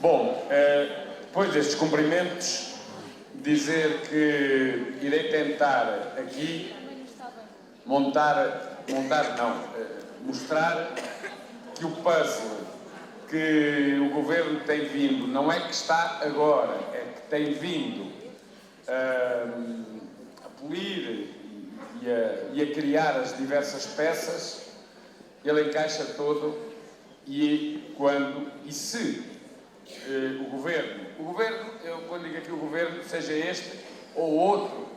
Bom, depois destes cumprimentos, dizer que irei tentar aqui mostrar que o puzzle que o Governo tem vindo, não é que está agora, é que tem vindo a polir e a criar as diversas peças, ele encaixa todo e se o Governo, eu quando digo aqui o Governo, seja este ou outro,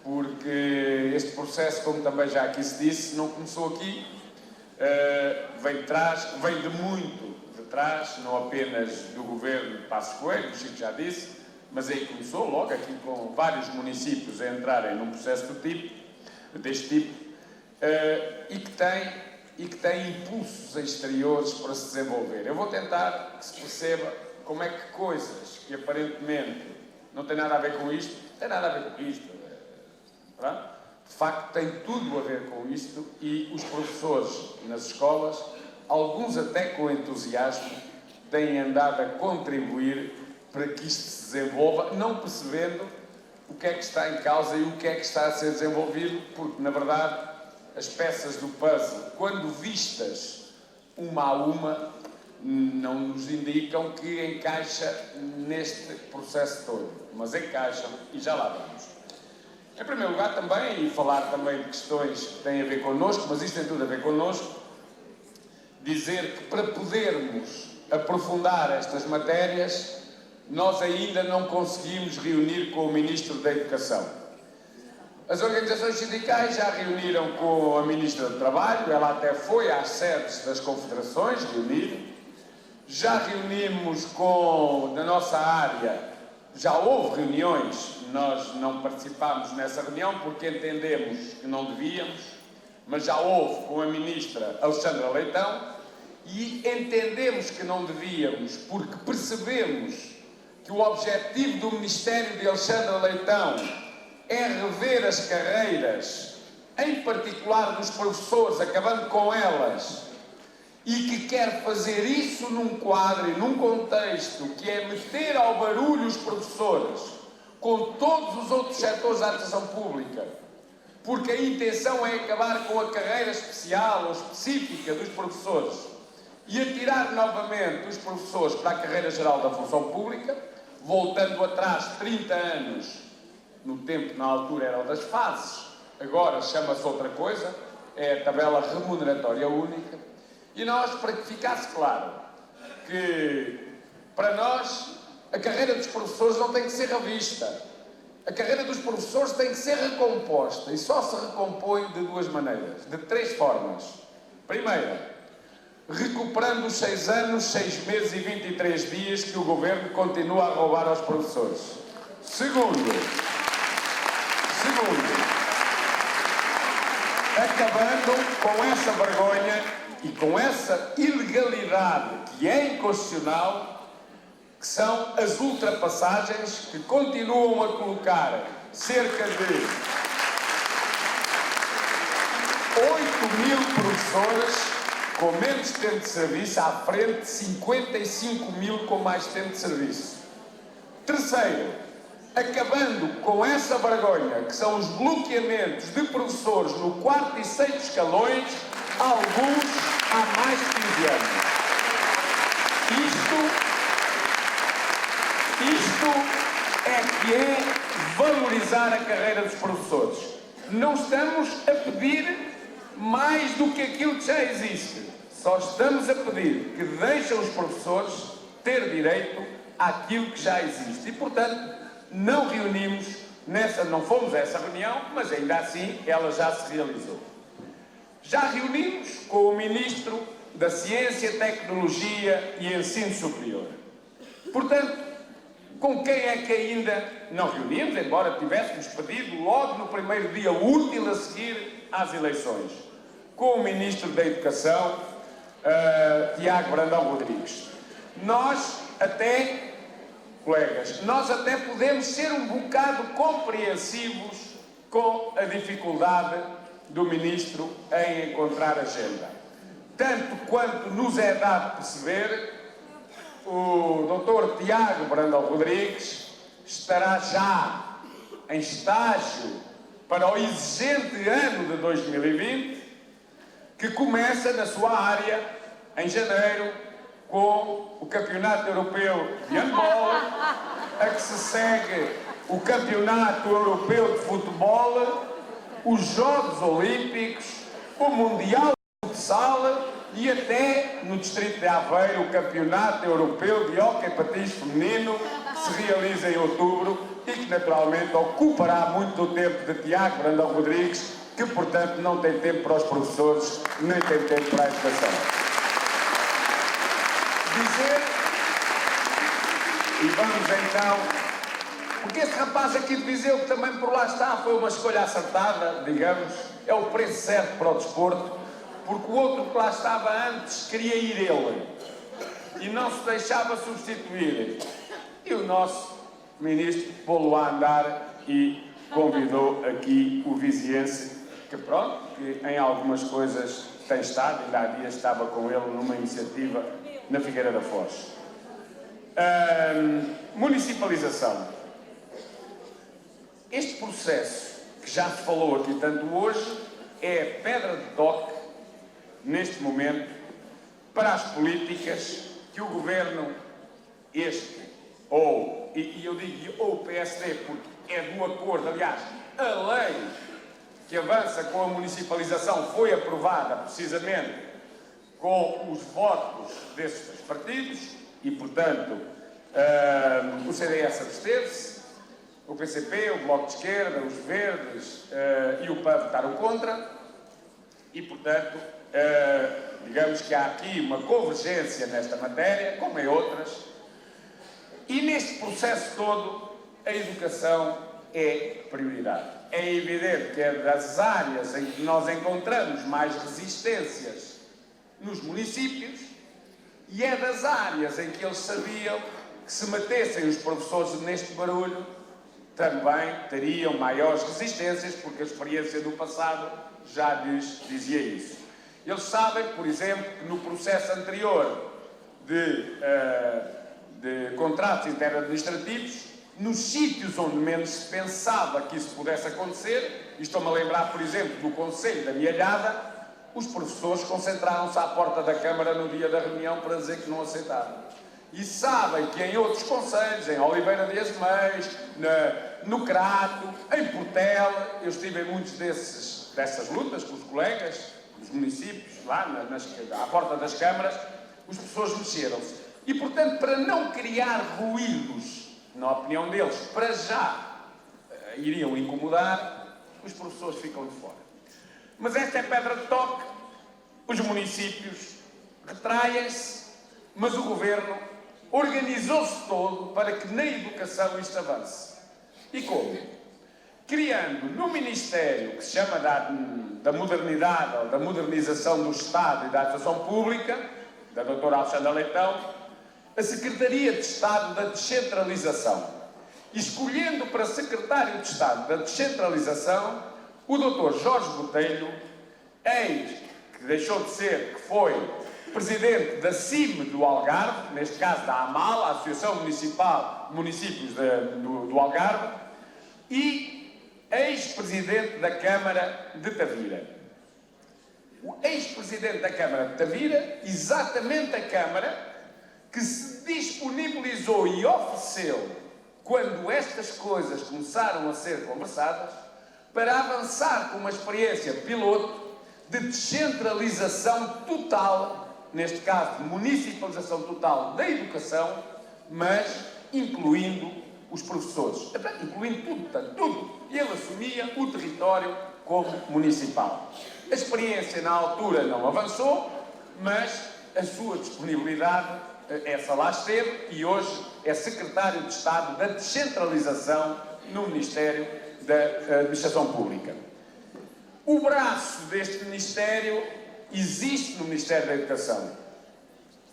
porque este processo, como também já aqui se disse, não começou aqui, vem de muito de trás, não apenas do Governo de Passos Coelho, o Chico já disse, mas aí começou logo aqui com vários municípios a entrarem num processo deste tipo, e que tem impulsos exteriores para se desenvolver. Eu vou tentar que se perceba como é que coisas que aparentemente não têm nada a ver com isto, tem nada a ver com isto. De facto, tem tudo a ver com isto e os professores nas escolas, alguns até com entusiasmo, têm andado a contribuir para que isto se desenvolva, não percebendo o que é que está em causa e o que é que está a ser desenvolvido, porque, na verdade, as peças do puzzle, quando vistas uma a uma, não nos indicam que encaixa neste processo todo, mas encaixam e já lá vamos. Em primeiro lugar também, e falar também de questões que têm a ver connosco, mas isto tem tudo a ver connosco, dizer que para podermos aprofundar estas matérias, nós ainda não conseguimos reunir com o Ministro da Educação. As organizações sindicais já reuniram com a Ministra do Trabalho, ela até foi às sedes das confederações reunir. Já reunimos na nossa área, já houve reuniões, nós não participámos nessa reunião porque entendemos que não devíamos, mas já houve com a Ministra Alexandra Leitão e entendemos que não devíamos porque percebemos que o objetivo do Ministério de Alexandra Leitão é rever as carreiras, em particular dos professores, acabando com elas, e que quer fazer isso num quadro e num contexto que é meter ao barulho os professores com todos os outros setores da administração pública, porque a intenção é acabar com a carreira especial ou específica dos professores e atirar novamente os professores para a carreira geral da função pública, voltando atrás 30 anos, no tempo, na altura, era das fases, agora chama-se outra coisa, é a tabela remuneratória única. E nós, para que ficasse claro que, para nós, a carreira dos professores não tem que ser revista. A carreira dos professores tem que ser recomposta e só se recompõe de duas maneiras, de três formas. Primeira, recuperando os 6 anos, 6 meses e 23 dias que o Governo continua a roubar aos professores. Segundo, acabando com essa vergonha e com essa ilegalidade que é inconstitucional, que são as ultrapassagens que continuam a colocar cerca de 8.000 professores com menos tempo de serviço à frente de 55.000 com mais tempo de serviço. Terceiro, acabando com essa vergonha que são os bloqueamentos de professores no 4º e 6º escalões, alguns há mais de 15 anos. Isto é que é valorizar a carreira dos professores. Não estamos a pedir mais do que aquilo que já existe. Só estamos a pedir que deixem os professores ter direito àquilo que já existe. E, portanto, não reunimos não fomos a essa reunião, mas ainda assim ela já se realizou. Já reunimos com o Ministro da Ciência, Tecnologia e Ensino Superior. Portanto, com quem é que ainda não reunimos, embora tivéssemos pedido logo no primeiro dia útil a seguir às eleições? Com o Ministro da Educação, Tiago Brandão Rodrigues. Colegas, nós até podemos ser um bocado compreensivos com a dificuldade do Ministro em encontrar agenda. Tanto quanto nos é dado perceber o Dr. Tiago Brandão Rodrigues estará já em estágio para o exigente ano de 2020, que começa na sua área em janeiro com o Campeonato Europeu de Handball, a que se segue o Campeonato Europeu de Futebol, os Jogos Olímpicos, o Mundial de Futsal e até no Distrito de Aveiro o Campeonato Europeu de Hóquei Patins Feminino, que se realiza em outubro e que naturalmente ocupará muito do tempo de Tiago Brandão Rodrigues, que portanto não tem tempo para os professores, nem tem tempo para a educação. Dizer, e vamos então, porque este rapaz aqui de Viseu, que também por lá está, foi uma escolha acertada, digamos, é o preço certo para o desporto, porque o outro que lá estava antes queria ir ele e não se deixava substituir. E o nosso ministro pô-lo a andar e convidou aqui o viziense, que pronto, que em algumas coisas tem estado, ainda há dias estava com ele numa iniciativa na Figueira da Foz. Municipalização. Este processo, que já se falou aqui tanto hoje, é a pedra de toque, neste momento, para as políticas que o Governo, este, ou, e eu digo ou o PSD, porque é do acordo, aliás, a lei que avança com a municipalização foi aprovada precisamente com os votos desses três partidos e, portanto, o CDS absteve-se, o PCP, o Bloco de Esquerda, os Verdes e o PAN votaram contra e, portanto, digamos que há aqui uma convergência nesta matéria, como em outras, e neste processo todo a educação é prioridade. É evidente que é das áreas em que nós encontramos mais resistências nos municípios e é das áreas em que eles sabiam que se metessem os professores neste barulho também teriam maiores resistências, porque a experiência do passado já lhes dizia isso. Eles sabem, por exemplo, que no processo anterior de contratos interadministrativos, nos sítios onde menos se pensava que isso pudesse acontecer, e estou-me a lembrar, por exemplo, do Conselho da Mialhada, os professores concentraram-se à porta da Câmara no dia da reunião para dizer que não aceitavam. E sabem que em outros conselhos, em Oliveira de Azeméis, no Crato, em Portela, eu estive em muitas dessas lutas com os colegas, os municípios, lá à porta das câmaras, os professores mexeram-se. E, portanto, para não criar ruídos, na opinião deles, para já iriam incomodar, os professores ficam de fora. Mas esta é pedra de toque, os municípios retraem-se, mas o Governo organizou-se todo para que na educação isto avance. E como? Criando no Ministério, que se chama da Modernidade, ou da Modernização do Estado e da Administração Pública, da doutora Alexandra Leitão, a Secretaria de Estado da Descentralização. E escolhendo para Secretário de Estado da Descentralização o doutor Jorge Botelho, que deixou de ser, que foi presidente da CIM do Algarve, neste caso da AMAL, a Associação Municipal de Municípios do Algarve, e ex-presidente da Câmara de Tavira. O ex-presidente da Câmara de Tavira, exatamente a Câmara que se disponibilizou e ofereceu, quando estas coisas começaram a ser conversadas, para avançar com uma experiência piloto de descentralização total, neste caso de municipalização total da educação, mas incluindo os professores. Incluindo tudo, portanto, tudo. E ele assumia o território como municipal. A experiência na altura não avançou, mas a sua disponibilidade, essa lá esteve, e hoje é secretário de Estado da Descentralização no Ministério da Administração Pública. O braço deste Ministério existe no Ministério da Educação.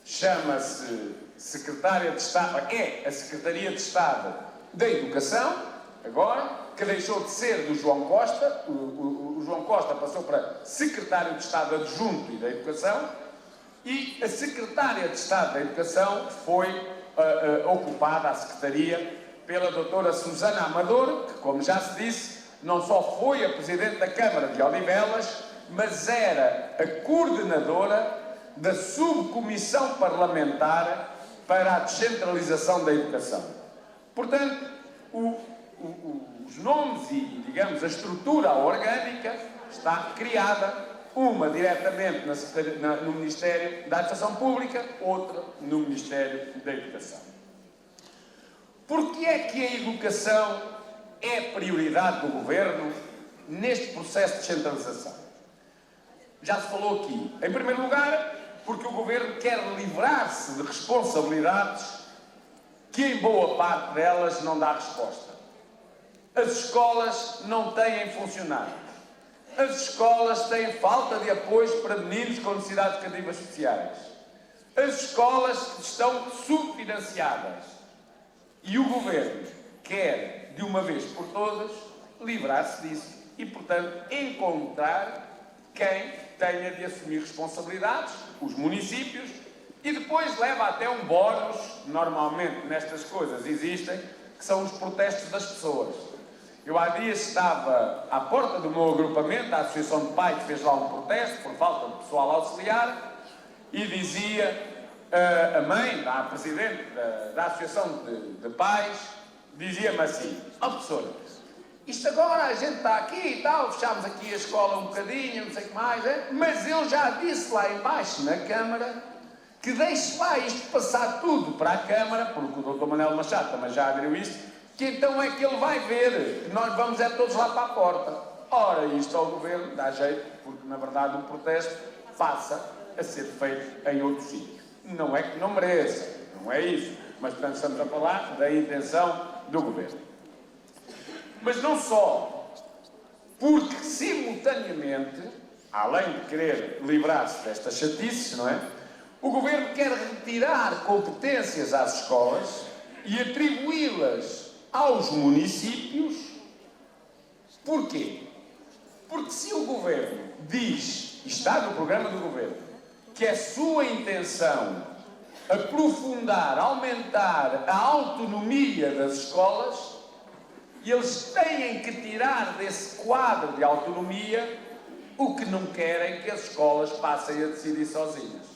Chama-se Secretária de Estado, é a Secretaria de Estado da Educação, agora, que deixou de ser do João Costa, o João Costa passou para Secretário de Estado Adjunto e da Educação, e a Secretária de Estado da Educação foi ocupada, a Secretaria, pela doutora Susana Amador, que, como já se disse, não só foi a Presidente da Câmara de Odivelas, mas era a coordenadora da Subcomissão Parlamentar para a Descentralização da Educação. Portanto, os nomes e, digamos, a estrutura orgânica está criada, uma diretamente no Ministério da Administração Pública, outra no Ministério da Educação. Porque é que a educação é prioridade do Governo neste processo de descentralização? Já se falou aqui. Em primeiro lugar, porque o Governo quer livrar-se de responsabilidades que, em boa parte delas, não dá resposta. As escolas não têm funcionários. As escolas têm falta de apoios para meninos com necessidades educativas especiais. As escolas estão subfinanciadas. E o Governo quer, de uma vez por todas, livrar-se disso e, portanto, encontrar quem tenha de assumir responsabilidades, os municípios, e depois leva até um bónus, normalmente nestas coisas existem, que são os protestos das pessoas. Eu há dias estava à porta do meu agrupamento, a Associação de Pais fez lá um protesto por falta de pessoal auxiliar, e dizia a mãe, a Presidente da Associação de Pais, dizia-me assim: ó professora, isto agora a gente está aqui e tal, fechámos aqui a escola um bocadinho, não sei o que mais, mas eu já disse lá embaixo na Câmara que deixe lá isto passar tudo para a Câmara, porque o Dr. Manuel Machado também já aderiu isto, que então é que ele vai ver, que nós vamos todos lá para a porta. Ora, isto ao Governo dá jeito, porque na verdade o protesto passa a ser feito em outro sítio. Não é que não mereça, não é isso, mas portanto estamos a falar da intenção do Governo. Mas não só, porque simultaneamente, além de querer livrar-se destas chatices, não é? O Governo quer retirar competências às escolas e atribuí-las aos municípios. Porquê? Porque se o Governo diz, e está no programa do Governo, que é sua intenção aprofundar, aumentar a autonomia das escolas, e eles têm que tirar desse quadro de autonomia o que não querem que as escolas passem a decidir sozinhas.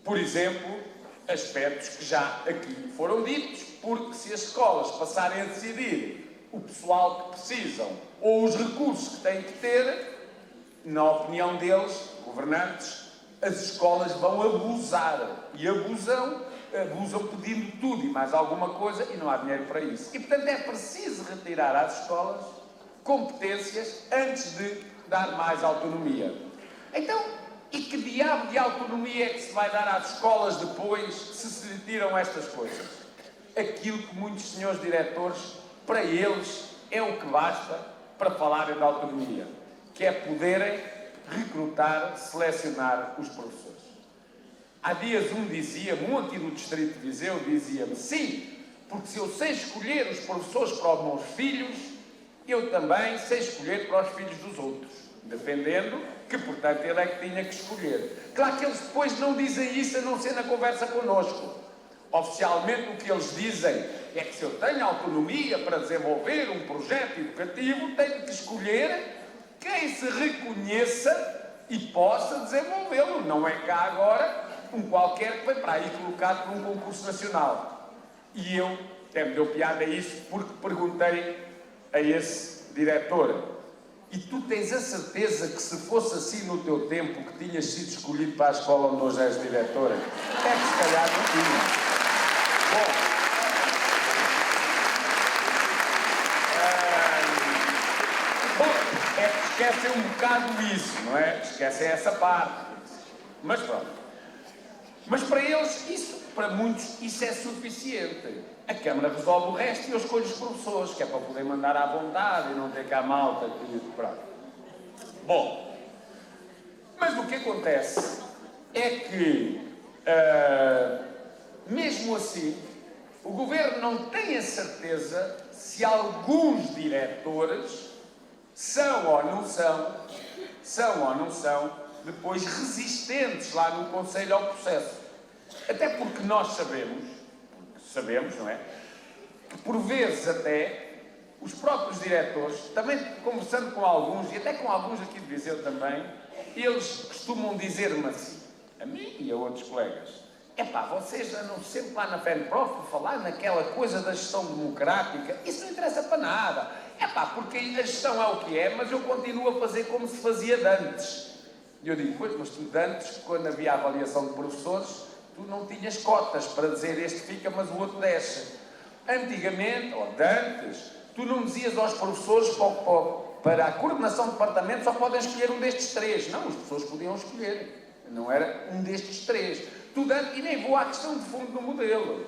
Por exemplo, aspectos que já aqui foram ditos, porque se as escolas passarem a decidir o pessoal que precisam ou os recursos que têm que ter, na opinião deles, governantes, as escolas vão abusar. E abusam pedindo tudo e mais alguma coisa e não há dinheiro para isso. E, portanto, é preciso retirar às escolas competências antes de dar mais autonomia. Então, e que diabo de autonomia é que se vai dar às escolas depois se se retiram estas coisas? Aquilo que muitos senhores diretores, para eles, é o que basta para falarem de autonomia, que é poderem recrutar, selecionar os professores. Há dias um aqui do Distrito de Viseu, dizia-me: sim, porque se eu sei escolher os professores para os meus filhos, eu também sei escolher para os filhos dos outros, dependendo que, portanto, ele é que tinha que escolher. Claro que eles depois não dizem isso a não ser na conversa connosco. Oficialmente o que eles dizem é que se eu tenho autonomia para desenvolver um projeto educativo, tenho que escolher quem se reconheça e possa desenvolvê-lo. Não é cá agora um qualquer que foi para aí colocado por um concurso nacional. E eu até me deu piada a isso, porque perguntei a esse diretor: e tu tens a certeza que se fosse assim no teu tempo que tinhas sido escolhido para a escola onde hoje és diretora? É que se calhar não tinha. Bom, é que esquecem um bocado isso, não é? Esquecem essa parte. Mas pronto. Mas para eles, isso, para muitos, isso é suficiente. A Câmara resolve o resto e eu escolho os professores, que é para poder mandar à vontade e não ter cá malta que... Pronto. Bom, mas o que acontece é que, mesmo assim, o Governo não tem a certeza se alguns diretores são ou não são depois resistentes lá no Conselho ao processo. Até porque nós sabemos, não é? Que por vezes até os próprios diretores, também conversando com alguns, e até com alguns aqui de Viseu também, eles costumam dizer-me assim, a mim e a outros colegas, vocês andam sempre lá na FENPROF a falar naquela coisa da gestão democrática, isso não interessa para nada. Porque a gestão é o que é, mas eu continuo a fazer como se fazia de antes. E eu digo, pois, mas tu de antes, quando havia avaliação de professores, tu não tinhas cotas para dizer este fica, mas o outro desce. Antigamente, ou de antes, tu não dizias aos professores para a coordenação de departamento só podem escolher um destes três. Não, os professores podiam escolher. Não era um destes três. E nem vou à questão de fundo do modelo.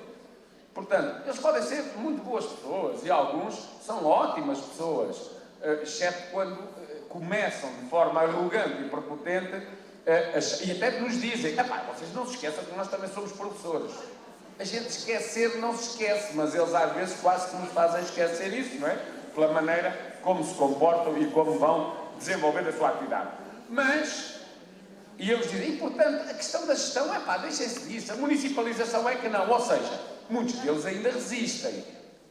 Portanto, eles podem ser muito boas pessoas e alguns são ótimas pessoas, exceto quando começam de forma arrogante e prepotente e até nos dizem, vocês não se esqueçam que nós também somos professores. A gente esquecer não se esquece, mas eles às vezes quase que nos fazem esquecer isso, não é? Pela maneira como se comportam e como vão desenvolver a sua atividade. E eles dizem, portanto, a questão da gestão, deixem-se disso, a municipalização é que não, ou seja, muitos deles ainda resistem,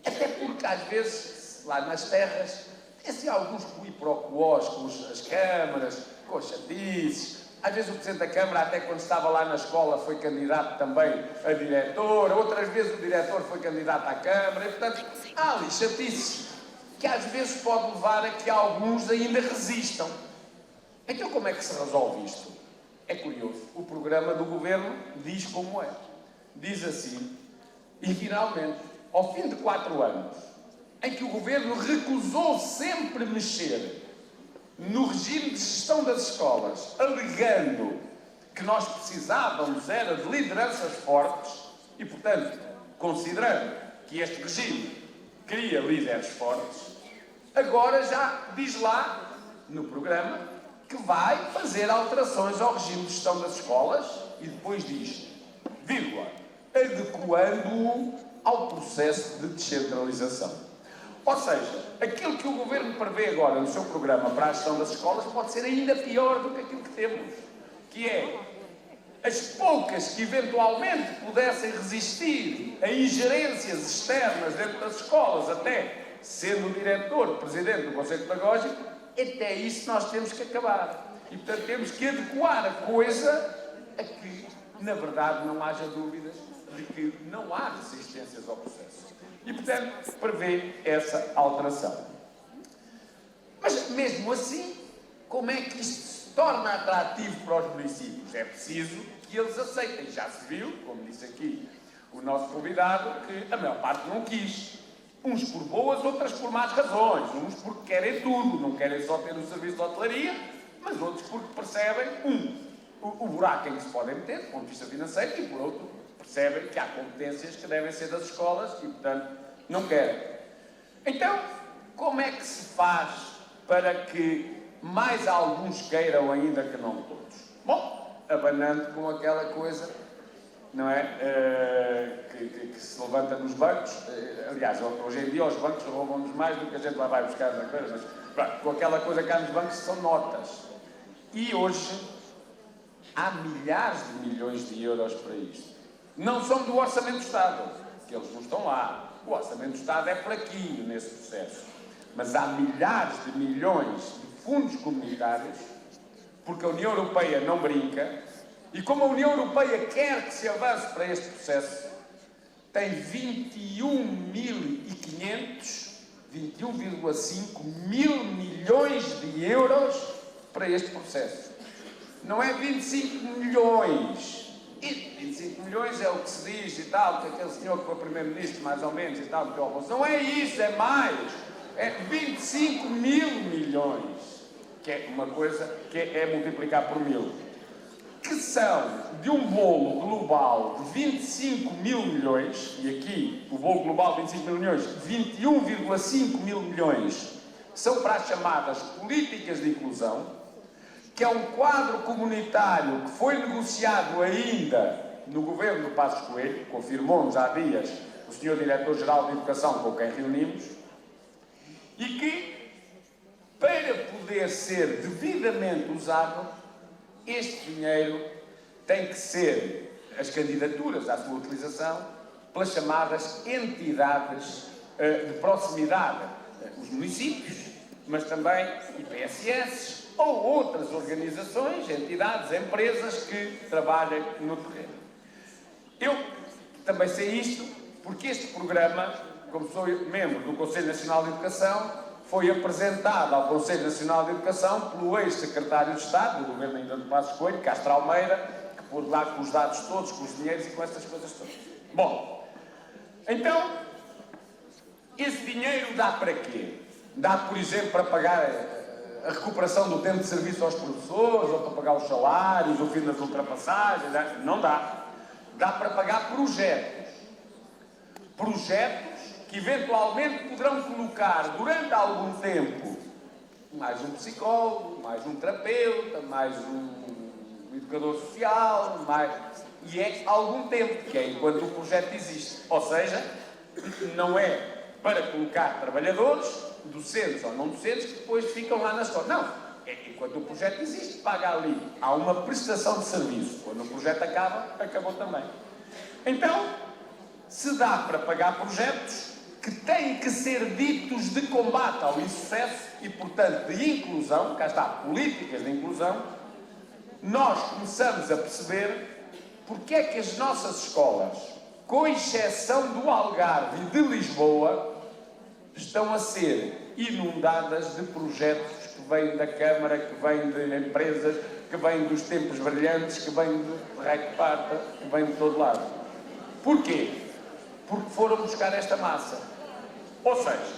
até porque às vezes, lá nas terras, tem alguns quiproquós com as câmaras, com as chatices, às vezes o Presidente da Câmara, até quando estava lá na escola, foi candidato também a diretor, outras vezes o diretor foi candidato à Câmara, e portanto, há ali chatices, que às vezes pode levar a que alguns ainda resistam. Então como é que se resolve isto? É curioso, o programa do Governo diz como é. Diz assim, e finalmente, ao fim de 4 anos, em que o Governo recusou sempre mexer no regime de gestão das escolas, alegando que nós precisávamos era de lideranças fortes e, portanto, considerando que este regime cria líderes fortes, agora já diz lá no programa que vai fazer alterações ao regime de gestão das escolas e depois diz, vírgula, adequando-o ao processo de descentralização. Ou seja, aquilo que o Governo prevê agora no seu programa para a gestão das escolas pode ser ainda pior do que aquilo que temos, que é as poucas que eventualmente pudessem resistir a ingerências externas dentro das escolas, até sendo o diretor, presidente do Conselho Pedagógico, até isso nós temos que acabar. E, portanto, temos que adequar a coisa a que, na verdade, não haja dúvidas de que não há resistências ao processo. E, portanto, prevê essa alteração. Mas, mesmo assim, como é que isto se torna atrativo para os municípios? É preciso que eles aceitem. Já se viu, como disse aqui o nosso convidado, que a maior parte não quis. Uns por boas, outras por más razões. Uns porque querem tudo, não querem só ter o serviço de hotelaria, mas outros porque percebem, o buraco em que se podem meter, do ponto de vista financeiro, e por outro, percebem que há competências que devem ser das escolas e, portanto, não querem. Então, como é que se faz para que mais alguns queiram ainda que não todos? Bom, abanando com aquela coisa, não é? Que se levanta nos bancos. Aliás, hoje em dia os bancos roubam-nos mais do que a gente lá vai buscar na coisa, mas pronto, com aquela coisa que há nos bancos são notas. E hoje há milhares de milhões de euros para isto. Não são do Orçamento do Estado, que eles não estão lá. O Orçamento do Estado é fraquinho nesse processo. Mas há milhares de milhões de fundos comunitários, porque a União Europeia não brinca, e como a União Europeia quer que se avance para este processo, tem 21,5 mil milhões de euros para este processo. Não é 25 milhões. E 25 milhões é o que se diz e tal, que aquele senhor que foi primeiro-ministro, mais ou menos, e tal, que não é isso, é mais. É 25 mil milhões, que é uma coisa que é multiplicar por 1000. Que são de um bolo global de 25 mil milhões, e aqui o bolo global de 25 mil milhões, 21,5 mil milhões, são para as chamadas políticas de inclusão, que é um quadro comunitário que foi negociado ainda no governo do Passos Coelho, confirmou-nos há dias o Sr. Diretor-Geral de Educação com quem reunimos, e que, para poder ser devidamente usado, este dinheiro tem que ser, as candidaturas à sua utilização, pelas chamadas entidades de proximidade, os municípios, mas também IPSS ou outras organizações, entidades, empresas que trabalhem no terreno. Eu também sei isto porque este programa, como sou membro do Conselho Nacional de Educação, foi apresentado ao Conselho Nacional de Educação pelo ex-secretário de Estado do governo ainda de Passos Coelho, Castro Almeida, que pôs lá com os dados todos, com os dinheiros e com estas coisas todas. Bom, então, esse dinheiro dá para quê? Dá, por exemplo, para pagar a recuperação do tempo de serviço aos professores, ou para pagar os salários, o fim das ultrapassagens? Não dá. Dá para pagar projetos. Projetos que eventualmente poderão colocar durante algum tempo mais um psicólogo, mais um terapeuta, mais um educador social, e é algum tempo, que é enquanto o projeto existe. Ou seja, não é para colocar trabalhadores, docentes ou não docentes, que depois ficam lá na escola. Não, é enquanto o projeto existe, paga ali. Há uma prestação de serviço. Quando o projeto acaba, acabou também. Então, se dá para pagar projetos que têm que ser ditos de combate ao insucesso e, portanto, de inclusão, cá está, políticas de inclusão, nós começamos a perceber porque é que as nossas escolas, com exceção do Algarve e de Lisboa, estão a ser inundadas de projetos que vêm da Câmara, que vêm de empresas, que vêm dos tempos brilhantes, que vêm do Recparta, que vêm de todo lado. Porquê? Porque foram buscar esta massa. Ou seja,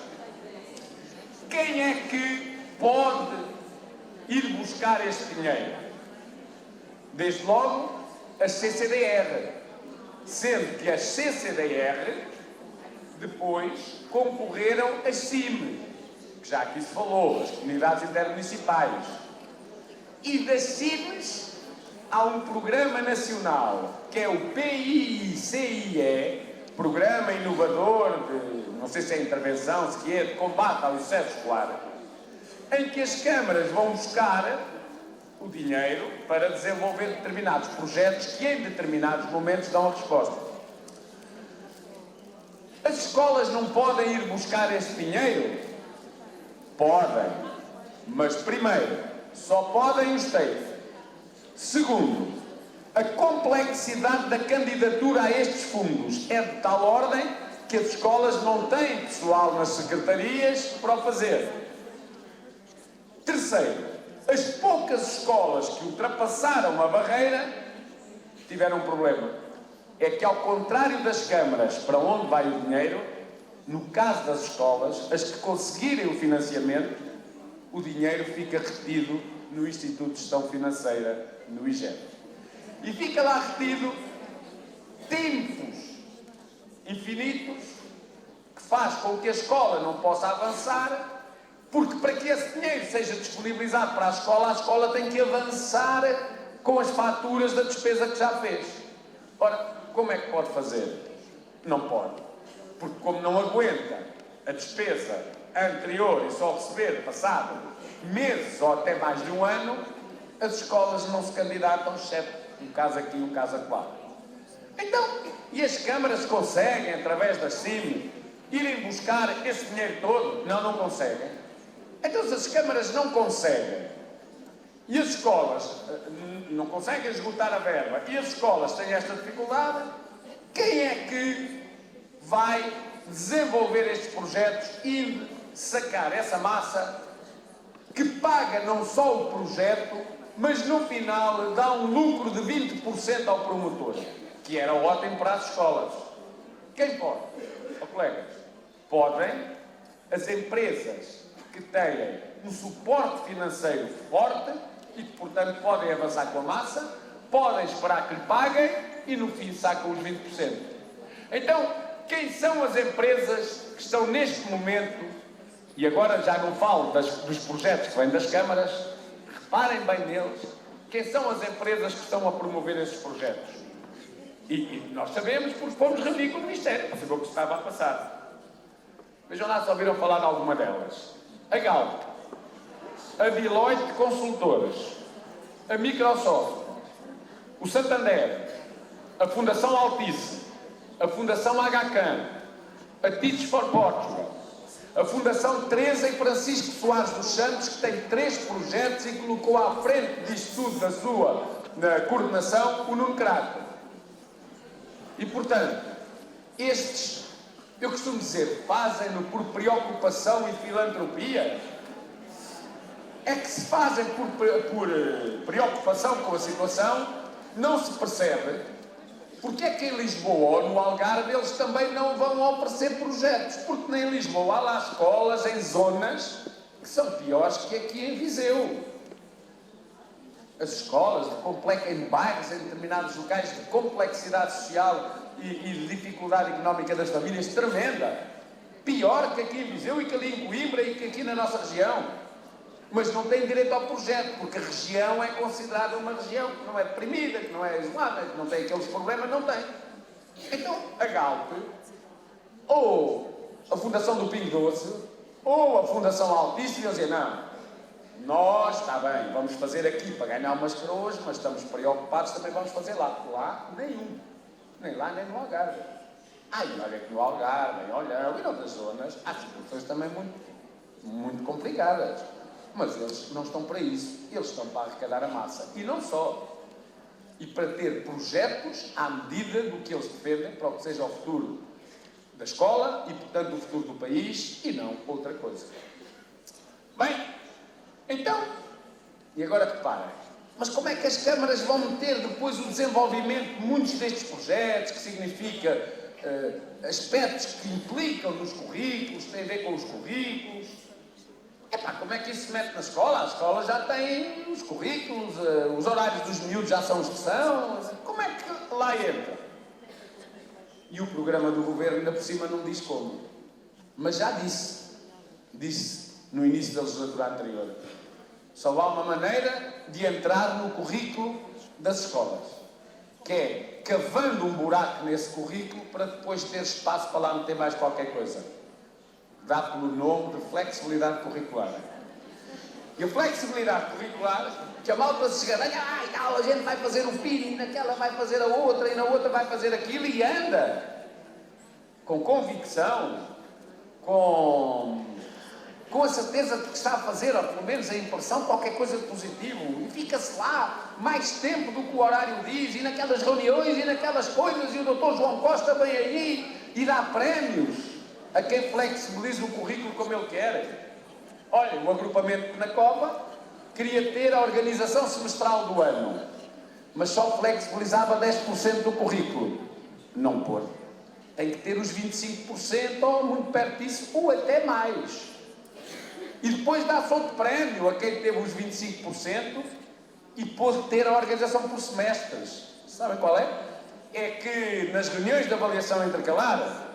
quem é que pode ir buscar este dinheiro? Desde logo, as CCDR. Sendo que as CCDR depois concorreram às CIM, que já aqui se falou, as comunidades intermunicipais. E das CIMs há um programa nacional, que é o PICIE, Programa Inovador de, não sei se é intervenção, se é de combate ao excesso escolar, em que as câmaras vão buscar o dinheiro para desenvolver determinados projetos que em determinados momentos dão a resposta. As escolas não podem ir buscar este dinheiro? Podem. Mas primeiro, só podem os TEIF. Segundo, a complexidade da candidatura a estes fundos é de tal ordem que as escolas não têm pessoal nas secretarias para o fazer. Terceiro, as poucas escolas que ultrapassaram a barreira tiveram um problema. É que, ao contrário das câmaras para onde vai o dinheiro, no caso das escolas, as que conseguirem o financiamento, o dinheiro fica retido no Instituto de Gestão Financeira, no IGEP. E fica lá retido tempos infinitos que faz com que a escola não possa avançar, porque para que esse dinheiro seja disponibilizado para a escola tem que avançar com as faturas da despesa que já fez. Ora, como é que pode fazer? Não pode. Porque como não aguenta a despesa anterior e só receber passado meses ou até mais de um ano, as escolas não se candidatam, exceto um caso aqui e um caso acolá. Então, e as câmaras conseguem, através da CIM, irem buscar esse dinheiro todo? Não, não conseguem. Então, se as câmaras não conseguem, e as escolas não conseguem esgotar a verba, e as escolas têm esta dificuldade, quem é que vai desenvolver estes projetos e sacar essa massa que paga não só o projeto, mas no final dá um lucro de 20% ao promotor, que era ótimo para as escolas. Quem pode? Oh, colegas, podem as empresas que têm um suporte financeiro forte e que, portanto, podem avançar com a massa, podem esperar que lhe paguem e, no fim, sacam os 20%. Então, quem são as empresas que estão neste momento, e agora já não falo dos projetos que vêm das câmaras, reparem bem neles, quem são as empresas que estão a promover esses projetos? E nós sabemos porque fomos reunir com o Ministério para saber o que estava a passar. Vejam lá se ouviram falar de alguma delas. A Galp, a Deloitte Consultores, a Microsoft, o Santander, a Fundação Altice, a Fundação HCAM, a Teach for Portugal, a Fundação Teresa e Francisco Soares dos Santos, que tem 3 projetos e colocou à frente disto tudo da sua coordenação o Nuno Crato. E, portanto, estes, eu costumo dizer, fazem-no por preocupação e filantropia. É que se fazem por preocupação com a situação, não se percebe porque é que em Lisboa ou no Algarve eles também não vão oferecer projetos, porque nem em Lisboa há lá escolas em zonas que são piores que aqui em Viseu. As escolas em bairros, em determinados locais de complexidade social e de dificuldade económica das famílias tremenda. Pior que aqui em Viseu e que ali em Coimbra e que aqui na nossa região. Mas não tem direito ao projeto, porque a região é considerada uma região que não é deprimida, que não é isolada, que não tem aqueles problemas, não tem. Então, a Galp, ou a Fundação do Pingo Doce, ou a Fundação Altice, iam dizer, não, nós, está bem, vamos fazer aqui para ganhar umas coroas, mas estamos preocupados, também vamos fazer lá. Lá, nenhum. Nem lá, nem no Algarve. E olha que no Algarve, em Olhão e noutras zonas, há situações também muito complicadas. Mas eles não estão para isso, eles estão para arrecadar a massa. E não só. E para ter projetos à medida do que eles defendem para o que seja o futuro da escola e, portanto, o futuro do país e não outra coisa. Bem, então, e agora reparem, mas como é que as câmaras vão meter depois o desenvolvimento de muitos destes projetos, que significa aspectos que implicam nos currículos, que têm a ver com os currículos? Como é que isso se mete na escola? A escola já tem os currículos, os horários dos miúdos já são os que são. Como é que lá entra? E o programa do governo ainda por cima não diz como. Mas já disse no início da legislatura anterior. Só há uma maneira de entrar no currículo das escolas, que é cavando um buraco nesse currículo para depois ter espaço para lá meter mais qualquer coisa. Dá pelo nome de flexibilidade curricular. E a flexibilidade curricular, que a malta se chega, a gente vai fazer um PIN, e naquela vai fazer a outra, e na outra vai fazer aquilo, e anda com convicção, com a certeza de que está a fazer, ou pelo menos a impressão, qualquer coisa de positivo, e fica-se lá mais tempo do que o horário diz, e naquelas reuniões, e naquelas coisas, e o Dr. João Costa vem aí e dá prémios a quem flexibiliza o currículo como ele quer. Olha, o agrupamento na Cova queria ter a organização semestral do ano, mas só flexibilizava 10% do currículo. Não pôr. Tem que ter os 25% ou muito perto disso, ou até mais. E depois dá-se outro prémio a quem teve os 25% e pôde ter a organização por semestres. Sabem qual é? É que nas reuniões de avaliação intercalar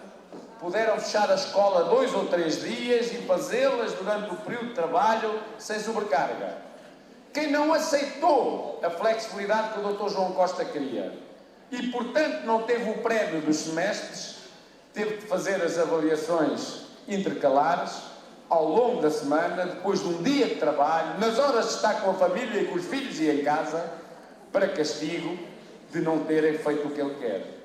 puderam fechar a escola 2 ou 3 dias e fazê-las durante o período de trabalho sem sobrecarga. Quem não aceitou a flexibilidade que o Dr. João Costa queria e, portanto, não teve o prémio dos semestres, teve de fazer as avaliações intercalares ao longo da semana, depois de um dia de trabalho, nas horas de estar com a família e com os filhos e em casa, para castigo de não terem feito o que ele quer.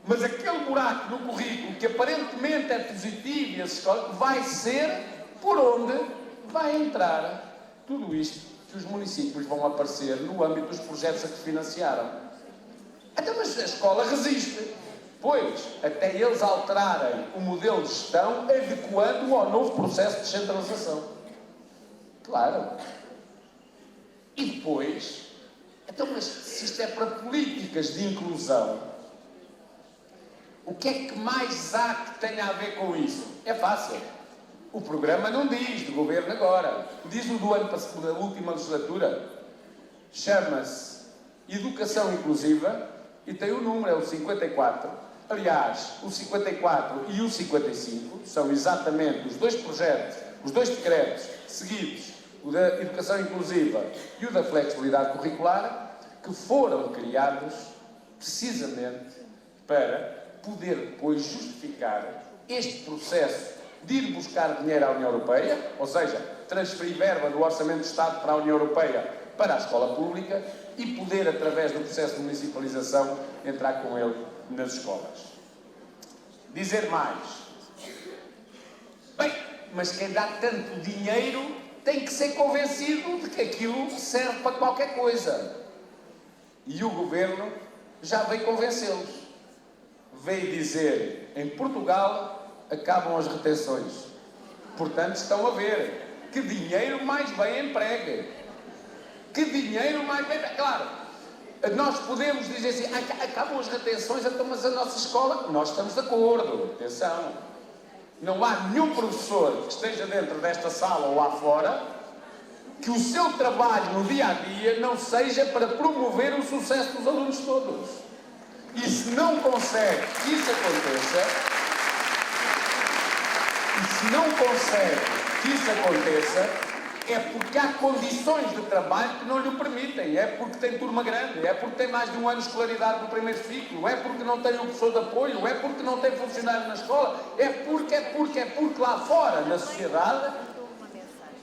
Mas aquele buraco no currículo, que aparentemente é positivo e as escolas, vai ser por onde vai entrar tudo isto que os municípios vão aparecer no âmbito dos projetos a que financiaram. Então, mas a escola resiste. Pois, até eles alterarem o modelo de gestão, adequando-o ao novo processo de descentralização. Claro. E depois, então, mas se isto é para políticas de inclusão, o que é que mais há que tenha a ver com isso? É fácil. O programa não diz, do governo agora. Diz o do ano passado, da última legislatura. Chama-se Educação Inclusiva e tem o número, é o 54. Aliás, o 54 e o 55 são exatamente os dois projetos, os dois decretos seguidos, o da Educação Inclusiva e o da Flexibilidade Curricular, que foram criados precisamente para poder depois justificar este processo de ir buscar dinheiro à União Europeia, ou seja, transferir verba do Orçamento do Estado para a União Europeia para a escola pública e poder, através do processo de municipalização, entrar com ele nas escolas. Dizer mais. Bem, mas quem dá tanto dinheiro tem que ser convencido de que aquilo serve para qualquer coisa. E o Governo já veio convencê-los. Veio dizer, em Portugal acabam as retenções. Portanto, estão a ver que dinheiro mais bem empregue. Que dinheiro mais bem... Claro, nós podemos dizer assim, acabam as retenções, então, mas a nossa escola... Nós estamos de acordo, atenção. Não há nenhum professor que esteja dentro desta sala ou lá fora que o seu trabalho no dia-a-dia não seja para promover o sucesso dos alunos todos. E se não consegue que isso aconteça, é porque há condições de trabalho que não lhe permitem. É porque tem turma grande, é porque tem mais de um ano de escolaridade no primeiro ciclo, é porque não tem um professor de apoio, é porque não tem funcionário na escola, é porque lá fora, na sociedade,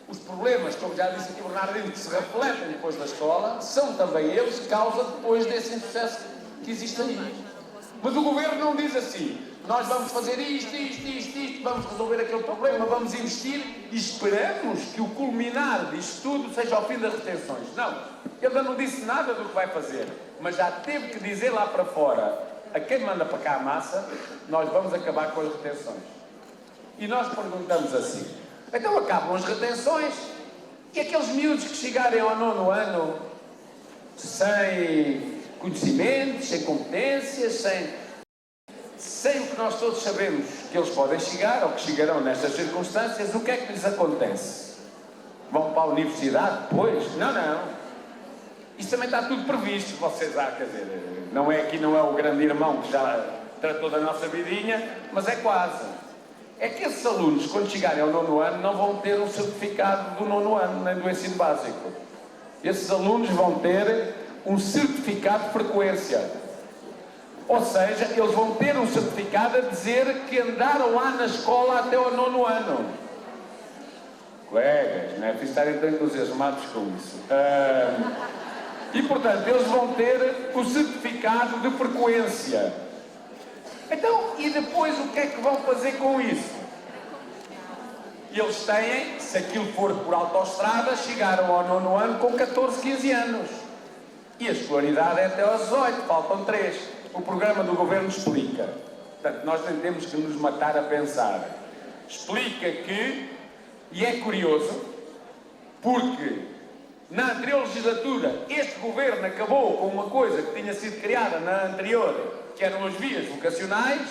os problemas, como já disse aqui o Bernardino, que se refletem depois da escola, são também eles causa depois desse insucesso que existe aí. Mas o Governo não diz assim, nós vamos fazer isto, vamos resolver aquele problema, vamos investir e esperamos que o culminar disto tudo seja ao fim das retenções. Não, ele ainda não disse nada do que vai fazer, mas já teve que dizer lá para fora, a quem manda para cá a massa, nós vamos acabar com as retenções. E nós perguntamos assim, então acabam as retenções e aqueles miúdos que chegarem ao 9º ano sem conhecimentos, sem competências, sem o que nós todos sabemos que eles podem chegar, ou que chegarão nestas circunstâncias, o que é que lhes acontece? Vão para a universidade depois? Não. Isso também está tudo previsto, vocês quer dizer, não é o grande irmão que já tratou da nossa vidinha, mas é quase. É que esses alunos, quando chegarem ao 9º ano, não vão ter um certificado do 9º ano, nem do ensino básico. Esses alunos vão ter um certificado de frequência. Ou seja, eles vão ter um certificado a dizer que andaram lá na escola até ao 9º ano. Colegas, não é preciso estarem tão entusiasmados com isso. E, portanto, eles vão ter o certificado de frequência. Então, e depois o que é que vão fazer com isso? Eles têm, se aquilo for por autoestrada, chegaram ao 9º ano com 14, 15 anos. E a escolaridade é até aos 18, faltam 3. O programa do Governo explica. Portanto, nós nem temos que nos matar a pensar. Explica que, e é curioso, porque na anterior legislatura este Governo acabou com uma coisa que tinha sido criada na anterior, que eram as vias vocacionais,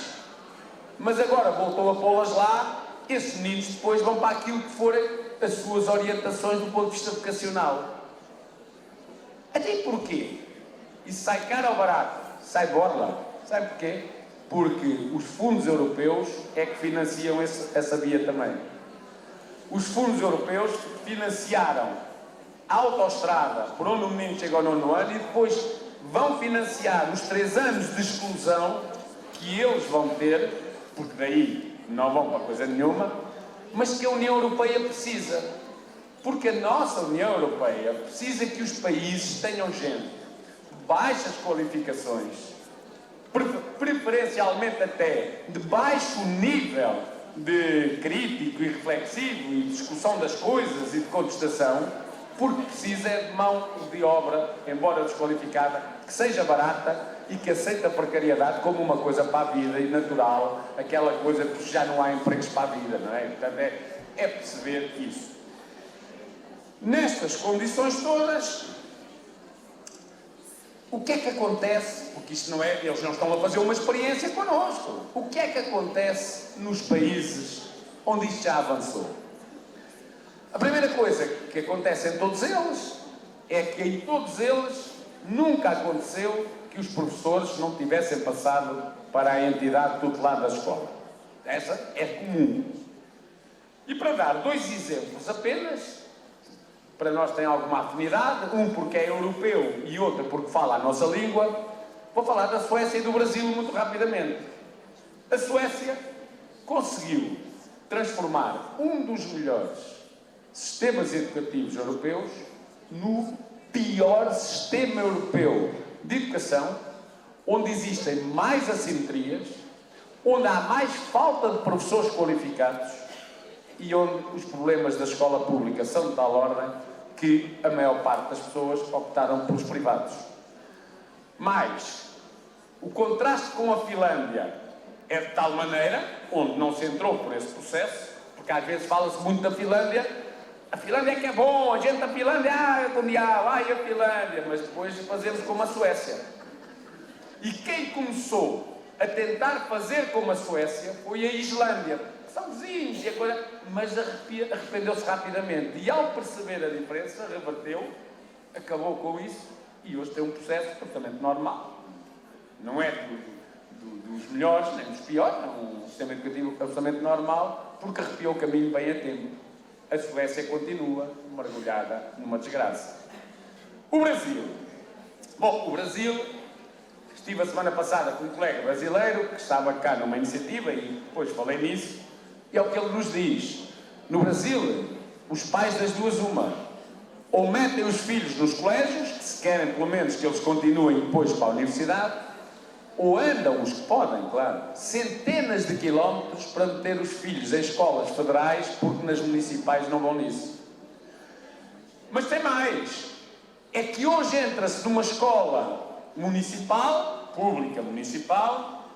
mas agora voltou a pô-las lá. Esses meninos depois vão para aquilo que forem as suas orientações do ponto de vista vocacional. Até porquê? Isso sai caro ou barato? Sai borla. Sabe porquê? Porque os fundos europeus é que financiam essa via também. Os fundos europeus financiaram a autoestrada por onde o menino chega ao 9º ano e depois vão financiar os 3 anos de exclusão que eles vão ter, porque daí não vão para coisa nenhuma, mas que a União Europeia precisa. Porque a nossa União Europeia precisa que os países tenham gente de baixas qualificações, preferencialmente até de baixo nível de crítico e reflexivo e discussão das coisas e de contestação, porque precisa de mão de obra, embora desqualificada, que seja barata e que aceite a precariedade como uma coisa para a vida e natural, aquela coisa que já não há empregos para a vida, não é? Portanto, é perceber isso. Nestas condições todas, o que é que acontece? Porque isto não é, eles não estão a fazer uma experiência connosco. O que é que acontece nos países onde isto já avançou? A primeira coisa que acontece em todos eles é que em todos eles nunca aconteceu que os professores não tivessem passado para a entidade tutelar da escola. Essa é comum. E para dar 2 exemplos apenas, para nós tem alguma afinidade, um porque é europeu e outro porque fala a nossa língua, vou falar da Suécia e do Brasil muito rapidamente. A Suécia conseguiu transformar um dos melhores sistemas educativos europeus no pior sistema europeu de educação, onde existem mais assimetrias, onde há mais falta de professores qualificados e onde os problemas da escola pública são de tal ordem que a maior parte das pessoas optaram pelos privados. Mas o contraste com a Finlândia é de tal maneira, onde não se entrou por esse processo, porque às vezes fala-se muito da Finlândia, a Finlândia é que é bom, a gente da Finlândia, é do diabo, a Finlândia, mas depois fazemos como a Suécia. E quem começou a tentar fazer como a Suécia foi a Islândia, que são vizinhos e a coisa, mas arrependeu-se rapidamente e ao perceber a diferença, reverteu, acabou com isso e hoje tem um processo absolutamente normal. Não é dos melhores nem dos piores, é um sistema educativo absolutamente normal, porque arrepiou o caminho bem a tempo. A Suécia continua mergulhada numa desgraça. O Brasil. Bom, o Brasil, estive a semana passada com um colega brasileiro que estava cá numa iniciativa e depois falei nisso, e é o que ele nos diz. No Brasil, os pais das duas uma, ou metem os filhos nos colégios, que se querem pelo menos que eles continuem depois para a universidade, ou andam, os que podem, claro, centenas de quilómetros para meter os filhos em escolas federais, porque nas municipais não vão nisso. Mas tem mais. É que hoje entra-se numa escola municipal, pública municipal,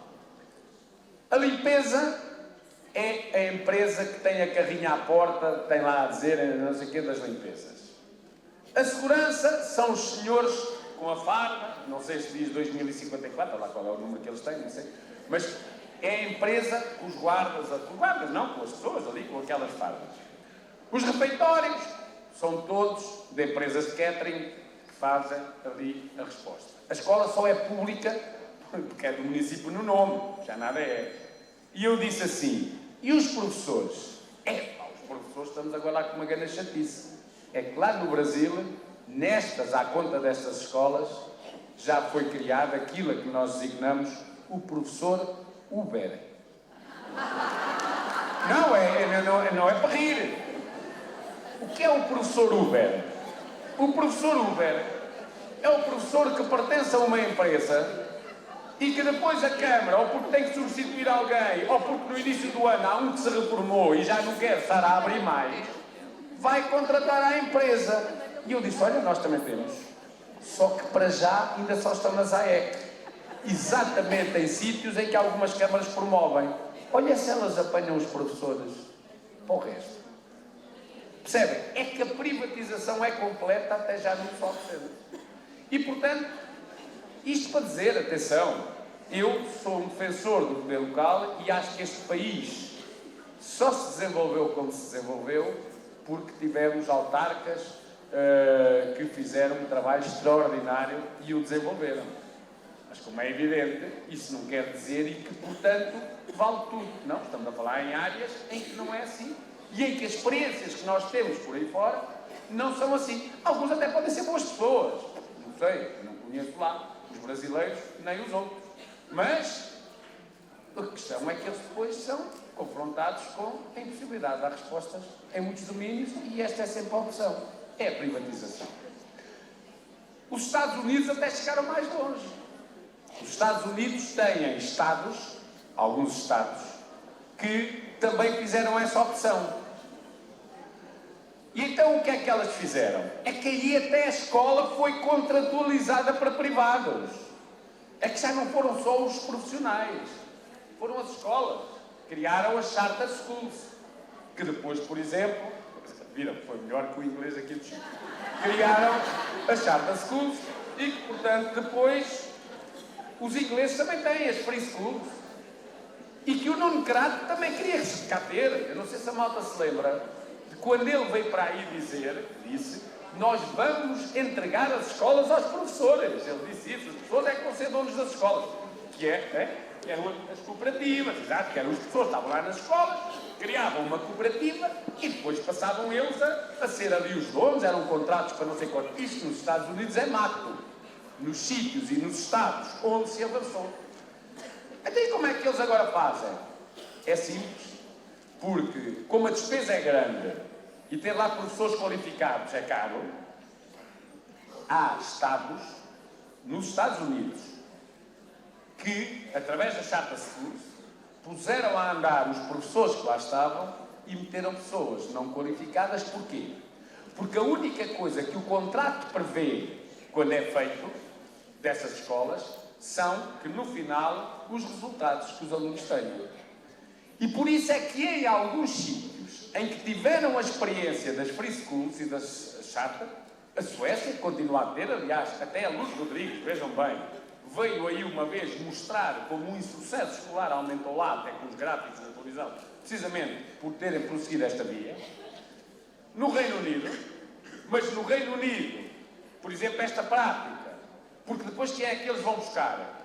a limpeza é a empresa que tem a carrinha à porta, tem lá a dizer não sei o quê das limpezas. A segurança são os senhores com a farda, não sei se diz 2054, olha lá qual é o número que eles têm, não sei, mas é a empresa com os guardas, não, com as pessoas ali, com aquelas fardas. Os refeitórios são todos de empresas de catering que fazem ali a resposta. A escola só é pública porque é do município no nome, já nada é. E eu disse assim, e os professores? Os professores estamos agora lá com uma grande chatice. É que lá no Brasil, à conta destas escolas, já foi criado aquilo a que nós designamos o professor Uber. Não é para rir. O que é o professor Uber? O professor Uber é o professor que pertence a uma empresa e que depois a Câmara, ou porque tem que substituir alguém, ou porque no início do ano há um que se reformou e já não quer estar a abrir mais, vai contratar a empresa. E eu disse, olha, nós também temos. Só que para já ainda só estão nas AEC. Exatamente em sítios em que algumas câmaras promovem. Olha se elas apanham os professores para o resto. Percebem? É que a privatização é completa até já não só cedo. E, portanto, isto para dizer, atenção, eu sou um defensor do poder local e acho que este país só se desenvolveu como se desenvolveu porque tivemos autarcas que fizeram um trabalho extraordinário e o desenvolveram. Mas, como é evidente, isso não quer dizer e que, portanto, vale tudo. Não, estamos a falar em áreas em que não é assim e em que as experiências que nós temos por aí fora não são assim. Alguns até podem ser boas pessoas. Não sei, não conheço lá os brasileiros nem os outros. Mas a questão é que eles depois são confrontados com a impossibilidade de dar respostas em muitos domínios e esta é sempre a opção. É a privatização. Os Estados Unidos até chegaram mais longe. Os Estados Unidos têm estados, alguns estados, que também fizeram essa opção. E então o que é que elas fizeram? É que aí até a escola foi contratualizada para privados. É que já não foram só os profissionais, foram as escolas. Criaram as charter schools, que depois, por exemplo, viram, foi melhor que o inglês aqui do Chico. Criaram as charter schools e que, portanto, depois os ingleses também têm as free schools. E que o Nuno Crato também queria cá ter. Eu não sei se a malta se lembra de quando ele veio para aí disse, nós vamos entregar as escolas aos professores. Ele disse isso, as pessoas é que vão ser donos das escolas. Que eram as cooperativas, exato, que eram as pessoas que estavam lá nas escolas, criavam uma cooperativa e depois passavam eles a ser ali os donos, eram contratos para não sei quanto. Isto nos Estados Unidos é mato, nos sítios e nos estados onde se avançou. Então e como é que eles agora fazem? É simples, porque como a despesa é grande e ter lá professores qualificados é caro, há estados, nos Estados Unidos, que, através da Charter Schools, puseram a andar os professores que lá estavam e meteram pessoas não qualificadas. Porquê? Porque a única coisa que o contrato prevê quando é feito dessas escolas são que, no final, os resultados que os alunos tenham. E por isso é que em alguns sítios em que tiveram a experiência das free schools e das charter, a Suécia continua a ter, aliás, até a Luz Rodrigues, vejam bem, veio aí uma vez mostrar como um insucesso escolar aumentou lá, até com os gráficos da televisão, precisamente por terem prosseguido esta via. No Reino Unido, mas no Reino Unido, por exemplo, esta prática, porque depois quem é que eles vão buscar?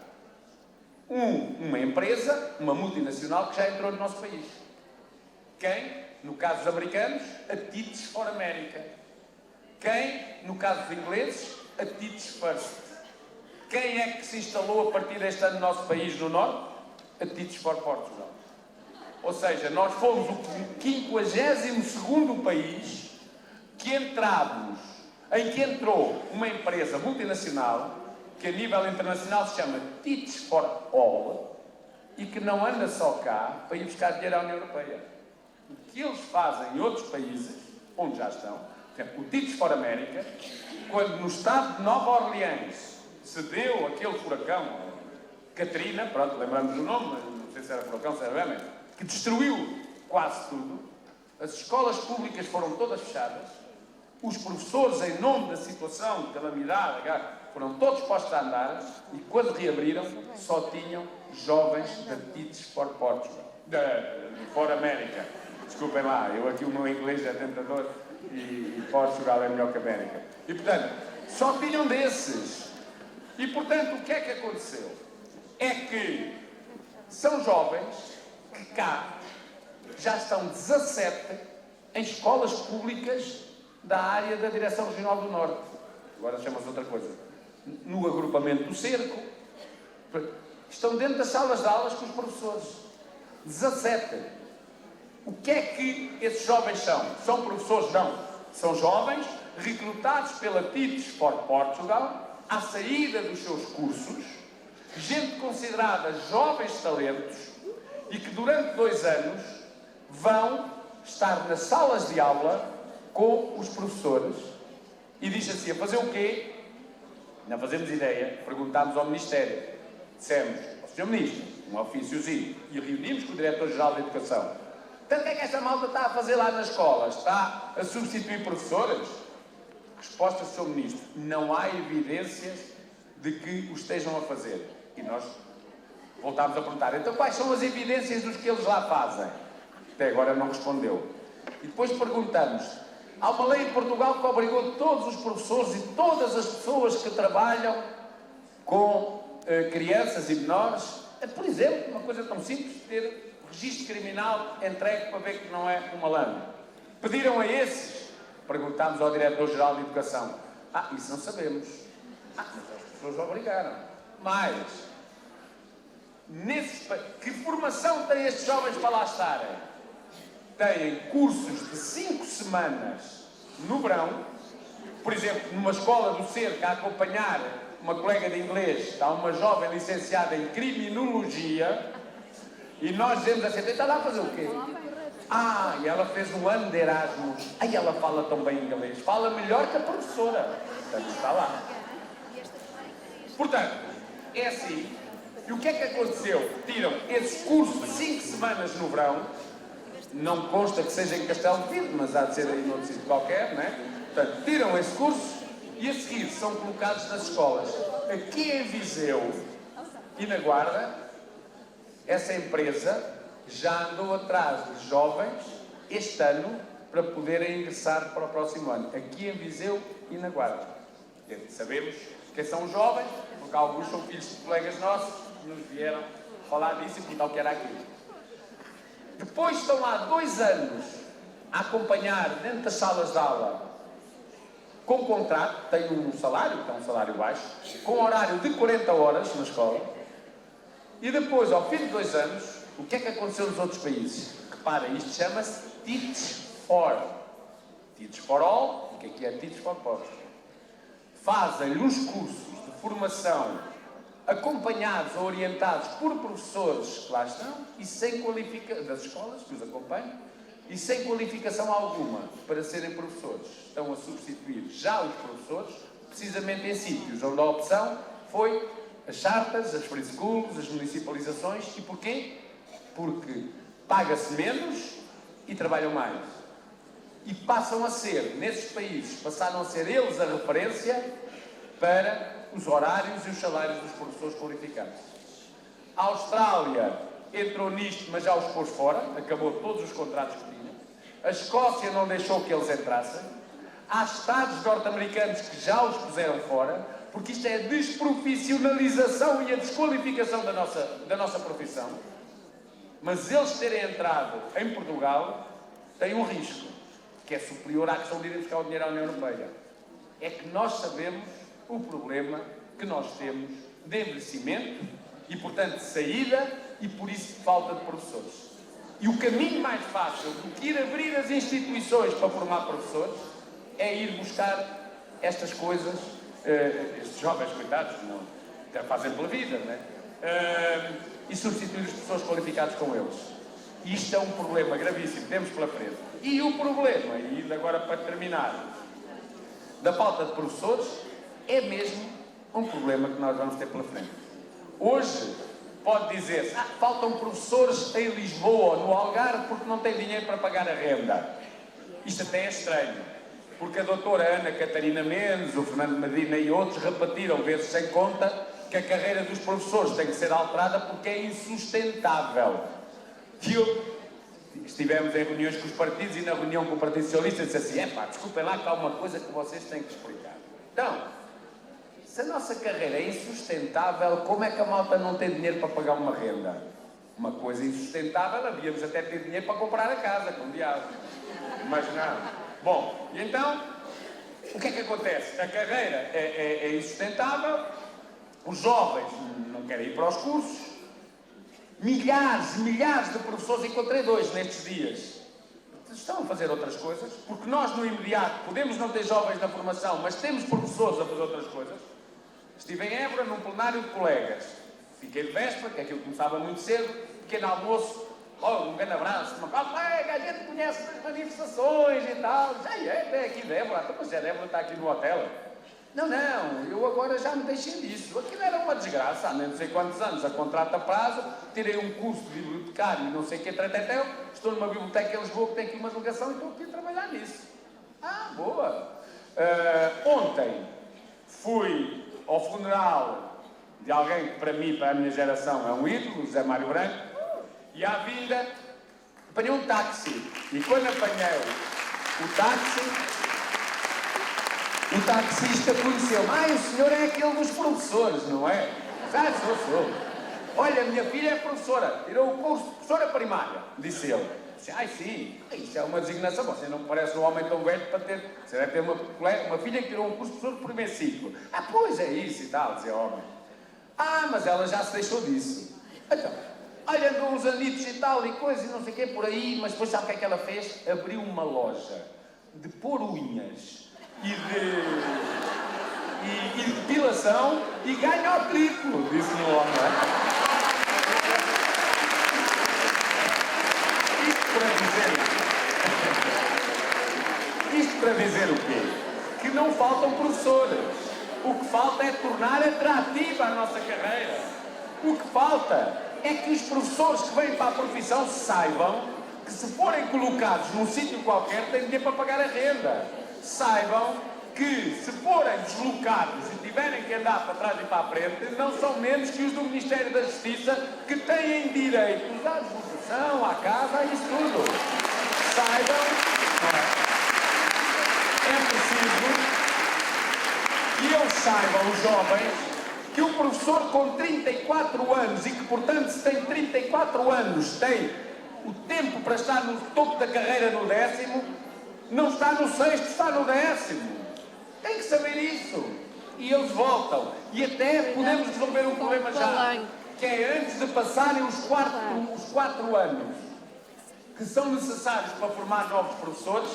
Uma empresa, uma multinacional que já entrou no nosso país. Quem? No caso dos americanos, a Teach for America. Quem? No caso dos ingleses, a Teach First. Quem é que se instalou a partir deste ano no nosso país, no Norte? A Teach for Portugal. Ou seja, nós fomos o 52º país em que entrou uma empresa multinacional que a nível internacional se chama Teach for All e que não anda só cá para ir buscar dinheiro à União Europeia. O que eles fazem em outros países, onde já estão, por exemplo, o Teach for America, quando no estado de Nova Orleans se deu aquele furacão, Katrina, pronto, lembramos do nome, não sei se era furacão, se era bem, que destruiu quase tudo, as escolas públicas foram todas fechadas, os professores, em nome da situação de calamidade, foram todos postos a andar e, quando reabriram, só tinham jovens da Teach for Portugal, for America. Desculpem lá, eu aqui o meu inglês é tentador e Portugal é melhor que América. E, portanto, só tinham desses. E, portanto, o que é que aconteceu? É que são jovens que cá já estão 17 em escolas públicas da área da Direção Regional do Norte. Agora chama-se outra coisa. No agrupamento do Cerco. Estão dentro das salas de aulas com os professores. 17. O que é que esses jovens são? São professores? Não. São jovens recrutados pela Teach for Portugal à saída dos seus cursos, gente considerada jovens talentos e que durante 2 anos vão estar nas salas de aula com os professores e diz assim, a fazer o quê? Não fazemos ideia, perguntámos ao Ministério, dissemos ao Sr. Ministro, um ofíciozinho, e reunimos com o Diretor-Geral da Educação. Então o que é que esta malta está a fazer lá nas escolas? Está a substituir professores? Resposta do Sr. Ministro, não há evidências de que o estejam a fazer. E nós voltámos a perguntar, então quais são as evidências dos que eles lá fazem? Até agora não respondeu. E depois perguntamos, há uma lei em Portugal que obrigou todos os professores e todas as pessoas que trabalham com crianças e menores, por exemplo, uma coisa tão simples, ter o registro criminal entregue para ver que não é um malandro. Pediram a esses? Perguntámos ao Diretor-Geral de Educação. Isso não sabemos. Mas as pessoas obrigaram. Mas, que formação têm estes jovens para lá estarem? Têm cursos de 5 semanas no verão, por exemplo, numa escola do Cerco, a acompanhar uma colega de inglês, está uma jovem licenciada em criminologia, e nós dizemos assim, está lá a fazer o quê? E ela fez um ano de Erasmus. Ela fala tão bem inglês, fala melhor que a professora. Portanto, está lá. Portanto, é assim. E o que é que aconteceu? Tiram esses cursos de 5 semanas no verão, não consta que seja em Castelo de Vidro, mas há de ser aí noutro sítio qualquer, não é? Portanto, tiram esse curso e a seguir são colocados nas escolas. Aqui em Viseu e na Guarda, essa empresa já andou atrás de jovens este ano para poderem ingressar para o próximo ano. Aqui em Viseu e na Guarda. Sabemos quem são os jovens, porque alguns são filhos de colegas nossos que nos vieram falar disso e perguntar o que era aquilo. Depois estão lá 2 anos a acompanhar dentro das salas de aula com contrato, têm um salário, que é um salário baixo, com horário de 40 horas na escola, e depois, ao fim de 2 anos, o que é que aconteceu nos outros países? Repara, isto chama-se Teach for. Teach for all, o que é Teach for Portugal? fazem uns cursos de formação acompanhados ou orientados por professores que lá estão e sem qualificação, das escolas que os acompanham, e sem qualificação alguma para serem professores. Estão a substituir já os professores, precisamente em sítios onde a opção foi as chartas, as free schools, as municipalizações. E porquê? Porque paga-se menos e trabalham mais. E passam a ser, nesses países, passaram a ser eles a referência para os horários e os salários dos professores qualificados. A Austrália entrou nisto, mas já os pôs fora, acabou todos os contratos que tinha. A Escócia não deixou que eles entrassem. Há Estados norte-americanos que já os puseram fora, porque isto é a desprofissionalização e a desqualificação da nossa profissão. Mas eles terem entrado em Portugal têm um risco, que é superior à questão de irem buscar o dinheiro à União Europeia. É que nós sabemos o problema que nós temos de envelhecimento e, portanto, de saída e, por isso, de falta de professores. E o caminho mais fácil do que ir abrir as instituições para formar professores é ir buscar estas coisas, estes jovens, coitados, que não até fazem pela vida, não é? E substituir as pessoas qualificadas com eles. E isto é um problema gravíssimo, temos pela frente. E o problema, e ainda agora para terminar, da falta de professores, é mesmo um problema que nós vamos ter pela frente. Hoje pode dizer-se, faltam professores em Lisboa, no Algarve, porque não têm dinheiro para pagar a renda. Isto até é estranho, porque a doutora Ana Catarina Mendes, o Fernando Medina e outros repetiram vezes sem conta que a carreira dos professores tem que ser alterada porque é insustentável. Estivemos em reuniões com os partidos e na reunião com o Partido Socialista disse assim, desculpem lá que há uma coisa que vocês têm que explicar. Então, se a nossa carreira é insustentável, como é que a malta não tem dinheiro para pagar uma renda? Uma coisa insustentável, havíamos até ter dinheiro para comprar a casa, com o diabo. Mas não. Bom, e então, o que é que acontece? A carreira é insustentável, os jovens não querem ir para os cursos, milhares e milhares de professores, encontrei 2 nestes dias, estão a fazer outras coisas, porque nós no imediato podemos não ter jovens na formação, mas temos professores a fazer outras coisas. Estive em Évora num plenário de colegas, fiquei de véspera, que aquilo começava muito cedo, pequeno almoço, um grande abraço, colega, a gente conhece as manifestações e tal, já é aqui de Évora, então, mas Évora está aqui no hotel. Não, eu agora já me deixei disso. Aquilo era uma desgraça, há não sei quantos anos, a contrato a prazo, tirei um curso de bibliotecário e não sei o que, estou numa biblioteca em Lisboa que tem aqui uma delegação e estou aqui a trabalhar nisso. Boa! Ontem fui ao funeral de alguém que para mim, para a minha geração, é um ídolo, José Mário Branco, e à vinda apanhei um táxi. E quando apanhei o táxi, o taxista conheceu-me. O senhor é aquele dos professores, não é? Sou. Olha, a minha filha é professora, tirou o curso de professora primária, disse ele. Sim, isso é uma designação, você não me parece um homem tão velho para ter... Você deve ter uma filha que tirou um curso de professor de primeiro ciclo. Pois é isso e tal, dizia o homem. Mas ela já se deixou disso. Então, olha, andou uns anitos e tal, e coisa, e não sei o quê, por aí, mas depois sabe o que é que ela fez? Abriu uma loja de pôr unhas e de depilação e ganha ao triplo, disse-me o homem. Isto para dizer o quê? Que não faltam professores. O que falta é tornar atrativa a nossa carreira. O que falta é que os professores que vêm para a profissão saibam que se forem colocados num sítio qualquer têm dinheiro para pagar a renda. Saibam que se forem deslocados e tiverem que andar para trás e para a frente, não são menos que os do Ministério da Justiça, que têm direitos à deslocação, à casa, a isso tudo. Saibam, é preciso que eles saibam, os jovens, que o professor com 34 anos e que, portanto, se tem 34 anos, tem o tempo para estar no topo da carreira no 10º, não está no 6º, está no 10º. Tem que saber isso. E eles voltam. E até podemos resolver um problema já, que é antes de passarem os 4 anos que são necessários para formar novos professores,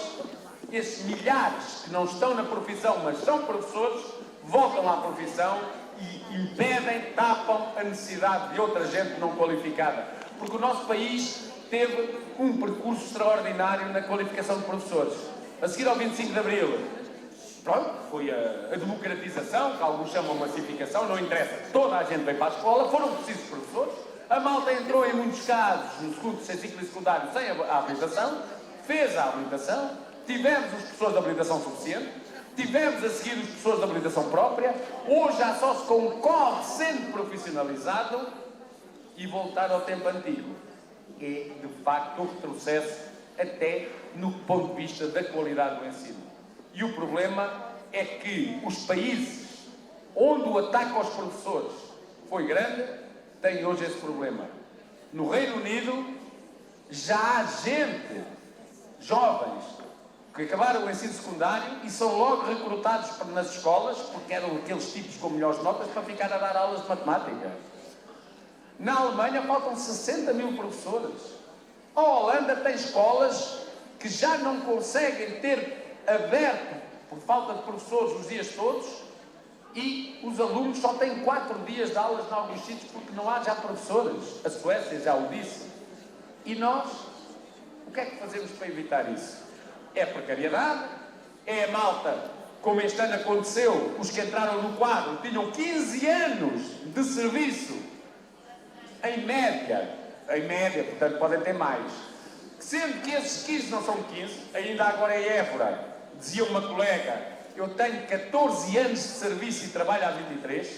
esses milhares que não estão na profissão, mas são professores, voltam à profissão e impedem, tapam a necessidade de outra gente não qualificada. Porque o nosso país teve um percurso extraordinário na qualificação de professores. A seguir ao 25 de Abril, pronto, foi a democratização, que alguns chamam massificação, não interessa, toda a gente veio para a escola, foram precisos professores, a malta entrou em muitos casos no segundo, terceiro ciclo secundário sem a habilitação, fez a habilitação, tivemos os professores de habilitação suficiente, tivemos a seguir os professores de habilitação própria, hoje já só se concorre sendo profissionalizado e voltar ao tempo antigo. É, de facto, um retrocesso até no ponto de vista da qualidade do ensino. E o problema é que os países onde o ataque aos professores foi grande, têm hoje esse problema. No Reino Unido, já há gente, jovens, que acabaram o ensino secundário e são logo recrutados nas escolas, porque eram aqueles tipos com melhores notas, para ficar a dar aulas de matemática. Na Alemanha faltam 60 mil professores. A Holanda tem escolas que já não conseguem ter aberto, por falta de professores, os dias todos, e os alunos só têm 4 dias de aulas em alguns sítios porque não há já professores. A Suécia já o disse. E nós, o que é que fazemos para evitar isso? É a precariedade, é a malta, como este ano aconteceu, os que entraram no quadro tinham 15 anos de serviço, em média, portanto podem ter mais. Sendo que esses 15 não são 15, ainda agora em Évora, dizia uma colega, eu tenho 14 anos de serviço e trabalho há 23,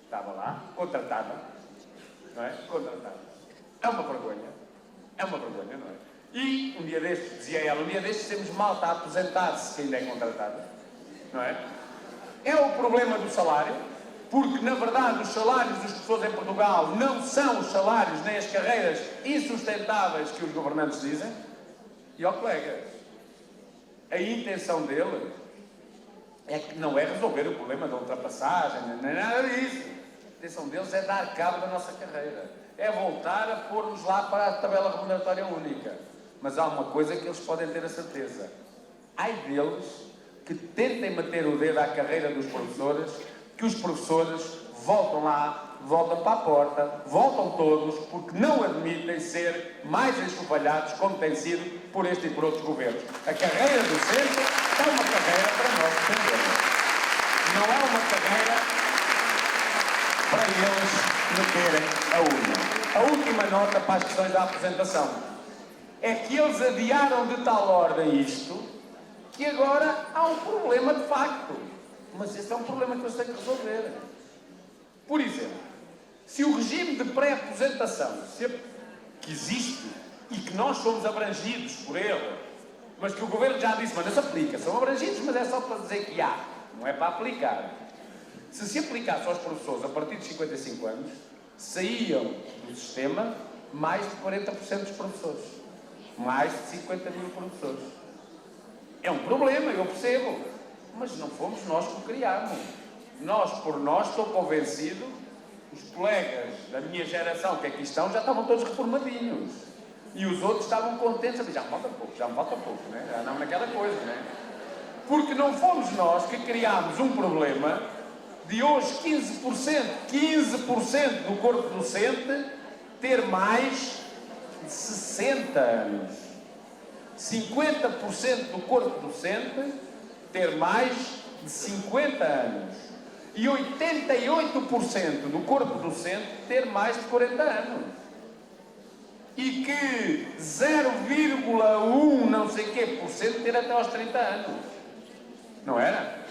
estava lá, contratada, não é? Contratada. É uma vergonha, não é? E um dia destes, dizia ela, um dia destes temos malta a aposentar-se que ainda é contratada, não é? É o problema do salário, porque na verdade os salários dos professores em Portugal não são os salários nem as carreiras insustentáveis que os governantes dizem. E ó colegas, a intenção dele é que não é resolver o problema da ultrapassagem, nem nada disso. A intenção deles é dar cabo da nossa carreira, é voltar a pôr-nos lá para a tabela remuneratória única. Mas há uma coisa que eles podem ter a certeza: ai deles que tentem meter o dedo à carreira dos professores, que os professores voltam lá, voltam para a porta, voltam todos, porque não admitem ser mais enxovalhados como tem sido por este e por outros governos. A carreira docente é uma carreira para nós defendermos. Não é uma carreira para eles meterem a unha. A última nota para as questões da apresentação é que eles adiaram de tal ordem isto, que agora há um problema de facto. Mas esse é um problema que eles têm que resolver. Por exemplo, se o regime de pré-aposentação, que existe e que nós somos abrangidos por ele, mas que o governo já disse, mas não se aplica, são abrangidos, mas é só para dizer que há, não é para aplicar. Se aplicasse aos professores a partir de 55 anos, saíam do sistema mais de 40% dos professores. Mais de 50 mil professores. É um problema, eu percebo, mas não fomos nós que o criámos. Por nós, estou convencido, os colegas da minha geração que aqui estão já estavam todos reformadinhos. E os outros estavam contentes, já me falta pouco, né? Já não naquela coisa, né? Porque não fomos nós que criámos um problema de hoje 15% do corpo docente ter mais de 60 anos. 50% do corpo docente ter mais de 50 anos. E 88% do corpo docente ter mais de 40 anos. E que 0,1 não sei quê por cento ter até aos 30 anos. Não era?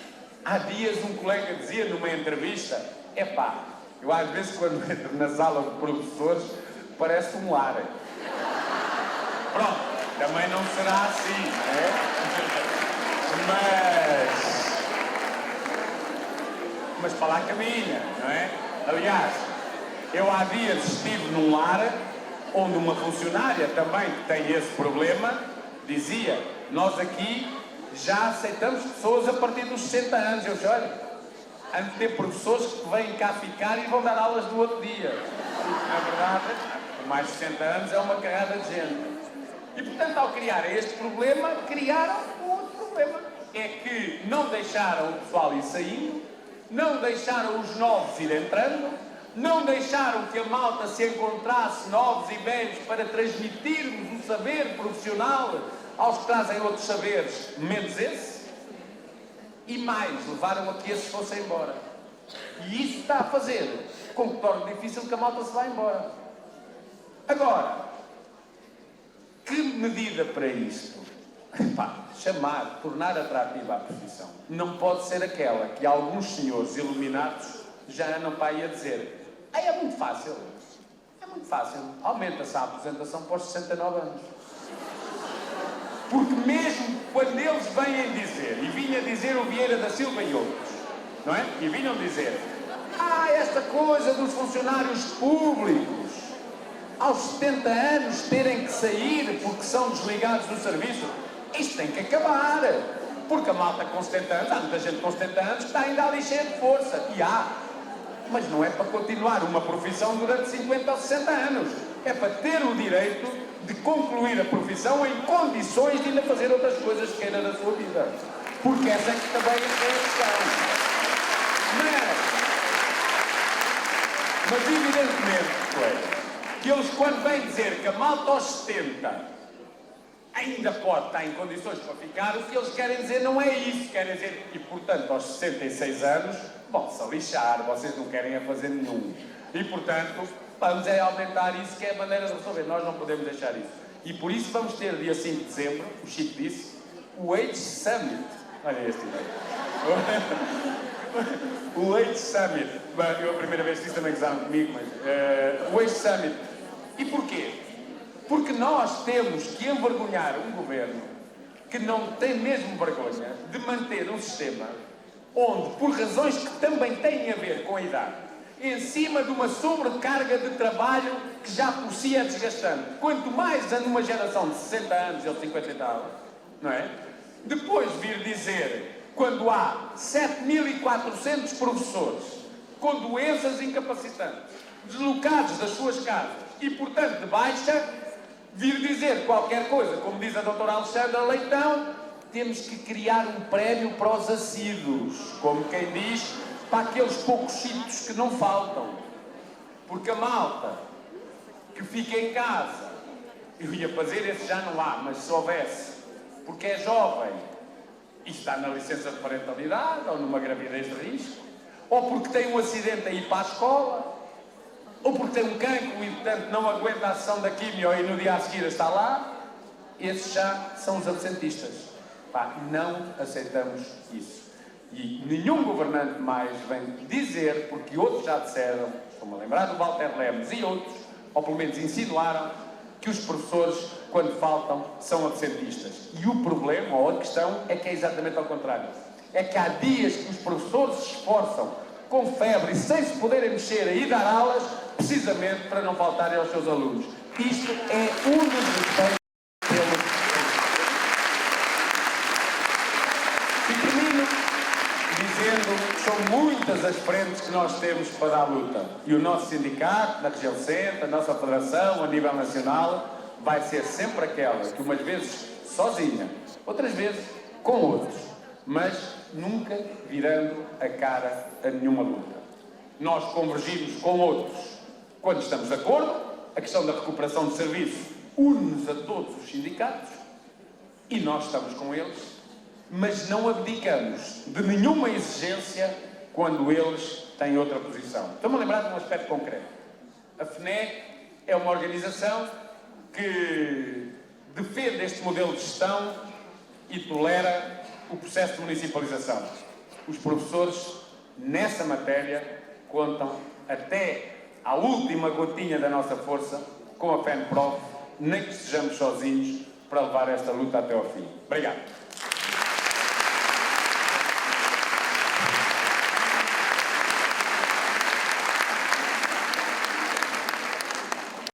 Há dias um colega dizia numa entrevista, epá, eu às vezes quando entro na sala de professores parece um lar. Pronto, também não será assim, não é? Mas para lá caminha, não é? Aliás, eu há dias estive num lar onde uma funcionária também que tem esse problema dizia, nós aqui já aceitamos pessoas a partir dos 60 anos. Eu disse, olha, há de ter professores que vêm cá ficar e vão dar aulas no outro dia. Na verdade, com mais de 60 anos é uma carrada de gente. E portanto, ao criar este problema, criaram um outro problema. é que não deixaram o pessoal ir saindo, não deixaram os novos ir entrando, não deixaram que a malta se encontrasse, novos e velhos, para transmitirmos o saber profissional aos que trazem outros saberes, menos esse, e mais, levaram a que esses fossem embora. E isso está a fazer com que torne difícil que a malta se vá embora. Agora, que medida para isto? Chamar, tornar atrativa a profissão. Não pode ser aquela que alguns senhores iluminados já andam para aí a dizer: é muito fácil, aumenta-se a aposentação para os 69 anos. Porque mesmo quando eles vêm dizer, e vinha dizer o Vieira da Silva e outros, não é? E vinham dizer: esta coisa dos funcionários públicos, aos 70 anos terem que sair porque são desligados do serviço, isto tem que acabar. Porque a malta com 70 anos, há muita gente com 70 anos que está ainda ali cheia de força. E mas não é para continuar uma profissão durante 50 ou 60 anos. É para ter o direito de concluir a profissão em condições de ainda fazer outras coisas que queira na sua vida. Porque essa é que também é a questão. Mas evidentemente, colega, que eles quando vêm dizer que a malta aos 70 ainda pode estar em condições para ficar, o que eles querem dizer não é isso. Querem dizer, e portanto aos 66 anos vão-se a lixar, vocês não querem a fazer nenhum. E portanto vamos aumentar isso, que é a maneira de resolver. Nós não podemos deixar isso. E por isso vamos ter dia 5 de dezembro, o Chico disse, o Age Summit. Olha este ideia. O Age Summit. Bem, eu a primeira vez disse também gozaram comigo, mas o Age Summit. E porquê? Porque nós temos que envergonhar um governo que não tem mesmo vergonha de manter um sistema onde, por razões que também têm a ver com a idade, em cima de uma sobrecarga de trabalho que já por si é desgastante, quanto mais numa geração de 60 anos ou 50 e tal, não é? Depois vir dizer, quando há 7.400 professores com doenças incapacitantes, deslocados das suas casas e, portanto, de baixa, vir dizer qualquer coisa, como diz a doutora Alexandra Leitão, temos que criar um prémio para os assíduos, como quem diz, para aqueles poucos sítios que não faltam. Porque a malta que fica em casa, eu ia fazer esse já não há, mas se houvesse, porque é jovem e está na licença de parentalidade ou numa gravidez de risco, ou porque tem um acidente a ir para a escola, ou porque tem um cancro e, portanto, não aguenta a sessão da quimio e no dia a seguir está lá, esses já são os absentistas. Não aceitamos isso. E nenhum governante mais vem dizer, porque outros já disseram, estou-me a lembrar do Walter Lemos e outros, ou pelo menos insinuaram, que os professores, quando faltam, são absentistas. E o problema, ou a questão, é que é exatamente ao contrário. É que há dias que os professores se esforçam com febre e sem se poderem mexer e dar aulas, precisamente para não faltarem aos seus alunos. Isto é um dos respeitos pelos. E termino dizendo que são muitas as frentes que nós temos para a luta. E o nosso sindicato, na região centro, a nossa federação, a nível nacional, vai ser sempre aquela que umas vezes sozinha, outras vezes com outros, mas nunca virando a cara a nenhuma luta. Nós convergimos com outros quando estamos de acordo, a questão da recuperação de serviço une-nos a todos os sindicatos e nós estamos com eles, mas não abdicamos de nenhuma exigência quando eles têm outra posição. Estou-me a lembrar de um aspecto concreto. A FNEC é uma organização que defende este modelo de gestão e tolera o processo de municipalização. Os professores, nessa matéria, contam até à última gotinha da nossa força com a FENPROF, nem que estejamos sozinhos para levar esta luta até ao fim. Obrigado.